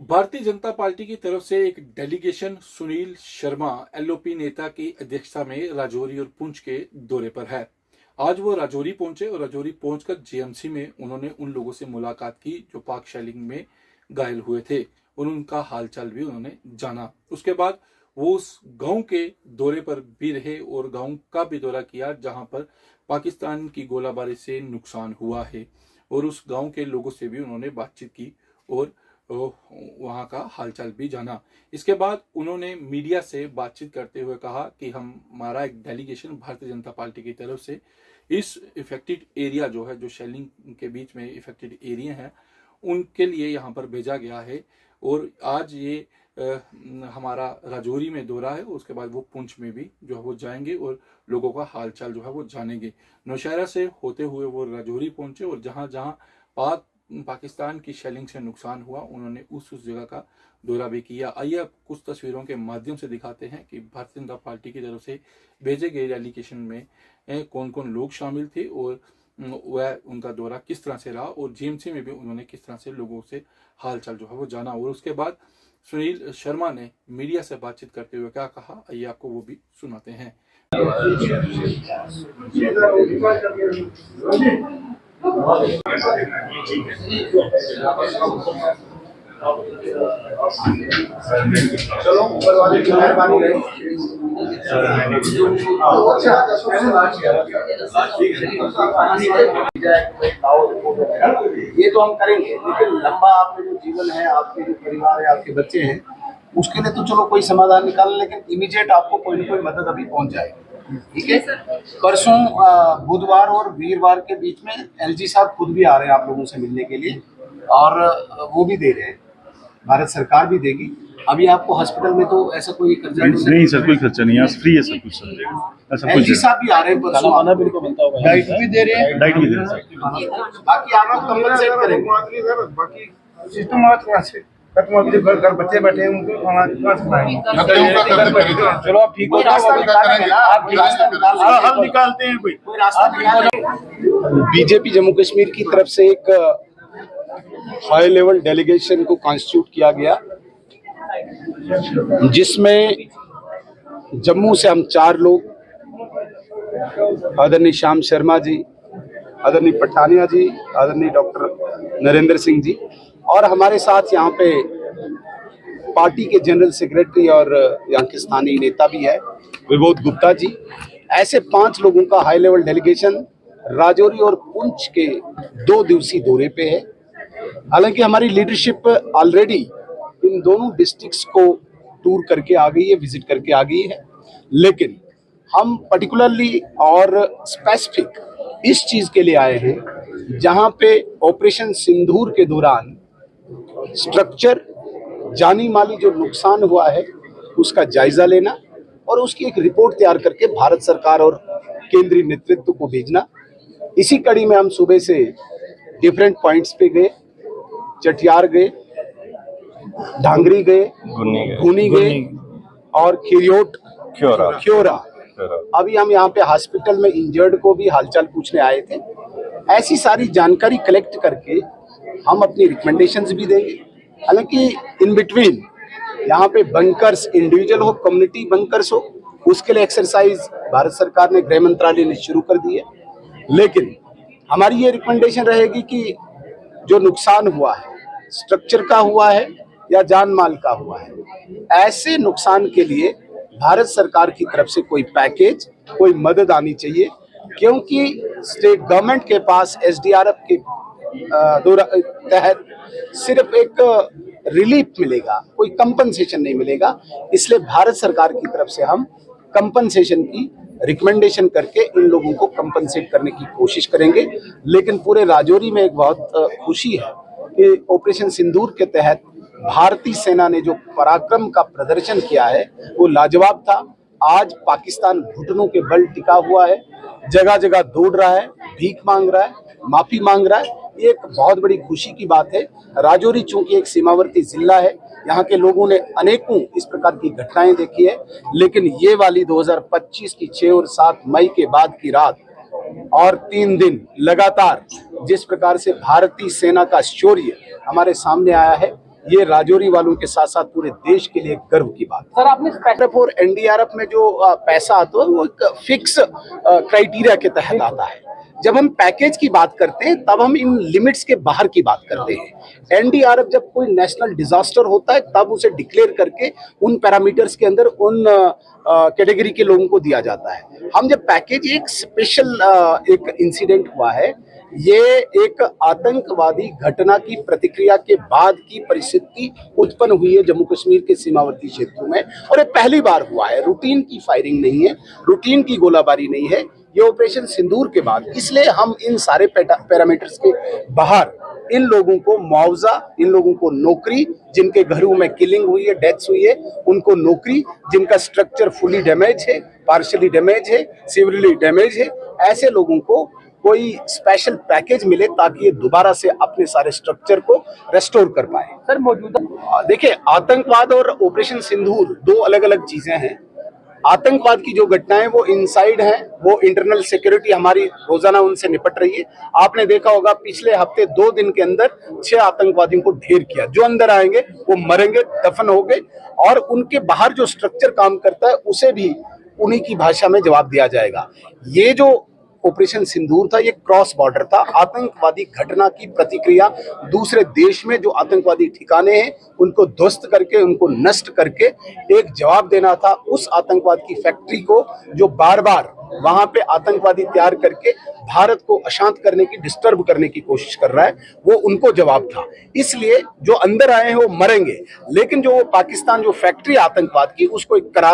Bharatiya Janata party की तरफ से एक डेलीगेशन सुनील शर्मा एलओपी नेता की अध्यक्षता में राजौरी और पुंछ के दौरे पर है। आज वो राजौरी पहुंचे और राजौरी पहुंचकर जेएमसी में उन्होंने उन लोगों से मुलाकात की जो पाक शेलिंग में घायल हुए थे और उनका हालचाल भी उन्होंने जाना। उसके बाद वो उस गांव के दौरे पर भी रहे और गांव का भी दौरा किया जहां पर पाकिस्तान की गोलाबारी से नुकसान हुआ है और उस गांव के लोगों से भी उन्होंने बातचीत की और वहां का हालचाल भी जाना। इसके बाद उन्होंने मीडिया से बातचीत करते हुए कहा कि हमारा एक डेलीगेशन भारतीय जनता पार्टी की तरफ से इस इफेक्टेड एरिया जो है, जो शेलिंग के बीच में इफेक्टेड एरिया है, उनके लिए यहाँ पर भेजा गया है और आज ये हमारा राजौरी में दौरा है। उसके बाद वो पुंछ में भी जो है वो जाएंगे और लोगों का हालचाल जो है वो जानेंगे। नौशहरा से होते हुए वो राजौरी पहुंचे और जहां जहां पाकिस्तान की शेलिंग से नुकसान हुआ उन्होंने उस जगह का दौरा भी किया। आइए आप कुछ तस्वीरों के माध्यम से दिखाते हैं कि भारतीय जनता पार्टी की तरफ से भेजे गए डेलीगेशन में कौन कौन लोग शामिल थे और वह उनका दौरा किस तरह से रहा और जीएमसी में भी उन्होंने किस तरह से लोगों से हालचाल जो है वो जाना। और उसके बाद सुनील शर्मा ने मीडिया से बातचीत करते हुए क्या कहा, आइए आपको वो भी सुनाते हैं। चलो ऊपर वाले की मेहरबानी रही। ये तो हम करेंगे, लेकिन लंबा आपके जो जीवन है, आपके जो परिवार है, आपके बच्चे हैं, उसके लिए तो चलो कोई समाधान निकाल, लेकिन इमीडिएट आपको कोई ना कोई मदद अभी पहुंच जाएगी। ठीक है। परसों बुधवार और वीरवार के बीच में एलजी साहब खुद भी आ रहे हैं आप लोगों से मिलने के लिए और वो भी दे रहे हैं, भारत सरकार भी देगी। अभी आपको हॉस्पिटल में तो ऐसा कोई खर्चा नहीं सर, कोई खर्चा नहीं है, फ्री है सब कुछ सर। ऐसा कुछ एलजी साहब भी आ रहे हैं, परसों खाना बिल्कुल मिलता होगा, डाइट भी दे रहे हैं, डाइट भी दे रहे हैं। बाकी आप कंपनसेट करेंगे। बाकी सिस्टम कहाँ से खत्म हो, घर बच्चे बैठे हैं, उनको खाना कहाँ से खाएंगे? चलो आप ठीक हो जाओ, आप रास्ता हम निकालते हैं, कोई रास्ता निकालें। बीजेपी जम्मू कश्मीर की तरफ से एक हाई लेवल डेलीगेशन को कॉन्स्टिट्यूट किया गया, जिसमें जम्मू से हम 4 लोग, आदरणीय श्याम शर्मा जी, आदरणीय पठानिया जी, आदरणीय डॉक्टर नरेंद्र सिंह जी, और हमारे साथ यहाँ पे पार्टी के जनरल सेक्रेटरी और यहाँ के स्थानीय नेता भी है विबोध गुप्ता जी। ऐसे 5 लोगों का हाई लेवल डेलीगेशन राजौरी और पुंछ के 2 दिवसीय दौरे पे है। हालांकि हमारी लीडरशिप ऑलरेडी इन दोनों डिस्ट्रिक्ट्स को टूर करके आ गई है, विजिट करके आ गई है, लेकिन हम पर्टिकुलरली और स्पेसिफिक इस चीज के लिए आए हैं जहां पे ऑपरेशन सिंदूर के दौरान स्ट्रक्चर, जानी माली जो नुकसान हुआ है उसका जायजा लेना और उसकी एक रिपोर्ट तैयार करके भारत सरकार और केंद्रीय नेतृत्व को भेजना। इसी कड़ी में हम सुबह से डिफरेंट पॉइंट्स पे गए, चटियार गए, ढांगरी गए, गुनी गए और ख्योरा। अभी हम यहाँ पे हॉस्पिटल में इंजर्ड को भी हालचाल पूछने आए थे। ऐसी सारी जानकारी कलेक्ट करके हम अपनी रिकमेंडेशंस भी देंगे। हालांकि इन बिटवीन यहाँ पे बंकर्स, इंडिविजुअल हो, कम्युनिटी बंकर्स हो, उसके लिए एक्सरसाइज भारत सरकार ने, गृह मंत्रालय ने शुरू कर दी है। लेकिन हमारी ये रिकमेंडेशन रहेगी कि जो नुकसान हुआ है, स्ट्रक्चर का हुआ है या जान माल का हुआ है, ऐसे नुकसान के लिए भारत सरकार की तरफ से कोई पैकेज, कोई मदद आनी चाहिए, क्योंकि स्टेट गवर्नमेंट के पास एसडीआरएफ के तहत सिर्फ एक रिलीफ मिलेगा, कोई कंपनसेशन नहीं मिलेगा। इसलिए भारत सरकार की तरफ से हम कंपनसेशन की रिकमेंडेशन करके इन लोगों को कंपनसेट करने की कोशिश करेंगे। लेकिन पूरे राजौरी में एक बहुत खुशी है कि ऑपरेशन सिंदूर के तहत भारतीय सेना ने जो पराक्रम का प्रदर्शन किया है वो लाजवाब था। आज पाकिस्तान घुटनों के बल टिका हुआ है, जगह जगह दौड़ रहा है, भीख मांग रहा है, माफी मांग रहा है। ये एक बहुत बड़ी खुशी की बात है। राजौरी चूंकि एक सीमावर्ती जिला है, यहाँ के लोगों ने अनेकों इस प्रकार की घटनाएं देखी है, लेकिन ये वाली 2025 की 6 और 7 मई के बाद की रात और 3 दिन लगातार जिस प्रकार से भारतीय सेना का शौर्य हमारे सामने आया है, ये राजौरी वालों के साथ साथ पूरे देश के लिए गर्व की बात है। सर आपने एसडीआरएफ और एनडीआरएफ में जो पैसा आता है वो एक फिक्स क्राइटेरिया के तहत आता है। जब हम पैकेज की बात करते हैं तब हम इन लिमिट्स के बाहर की बात करते हैं। एनडीआरएफ जब कोई नेशनल डिजास्टर होता है तब उसे डिक्लेयर करके उन पैरामीटर्स के अंदर उन कैटेगरी के लोगों को दिया जाता है। हम जब पैकेज एक स्पेशल एक इंसिडेंट हुआ है, ये एक आतंकवादी घटना की प्रतिक्रिया के बाद की परिस्थिति उत्पन्न हुई है जम्मू कश्मीर के सीमावर्ती क्षेत्रों में, और ये पहली बार हुआ है। रूटीन की फायरिंग नहीं है, रूटीन की गोलाबारी नहीं है, ये ऑपरेशन सिंदूर के बाद। इसलिए हम इन सारे पैरामीटर्स के बाहर इन लोगों को मुआवजा, इन लोगों को नौकरी, जिनके घरों में किलिंग हुई है, डेथ्स हुई है, उनको नौकरी, जिनका स्ट्रक्चर फुली डैमेज है, पार्शियली डैमेज है, सिवियरली डैमेज है, ऐसे लोगों को कोई स्पेशल पैकेज मिले ताकि ये दोबारा से अपने सारे स्ट्रक्चर को रेस्टोर कर पाए। सर मौजूदा देखिए, आतंकवाद और ऑपरेशन सिंदूर दो अलग अलग चीजें हैं। आतंकवाद की जो घटनाएं वो इनसाइड हैं, वो इंटरनल सिक्योरिटी हमारी रोजाना उनसे निपट रही है। आपने देखा होगा पिछले हफ्ते 2 दिन के अंदर 6 आतंकवादियों को ढेर किया। जो अंदर आएंगे वो मरेंगे, दफन हो गए, और उनके बाहर जो स्ट्रक्चर काम करता है उसे भी उन्हीं की भाषा में जवाब दिया जाएगा। ये जो ऑपरेशन सिंदूर था, ये क्रॉस बॉर्डर था। आतंकवादी घटना की प्रतिक्रिया दूसरे देश में जो आतंकवादी ठिकाने हैं उनको ध्वस्त करके, उनको नष्ट करके एक जवाब देना था उस आतंकवाद की फैक्ट्री को जो बार बार वहां पे आतंकवादी तैयार करके भारत को अशांत करने की, डिस्टर्ब करने की कोशिश कर रहा है, वो उनको जवाब था। इसलिए जो अंदर आए हैं वो मरेंगे, लेकिन जो पाकिस्तान जो फैक्ट्री आतंकवाद की, उसको एक करार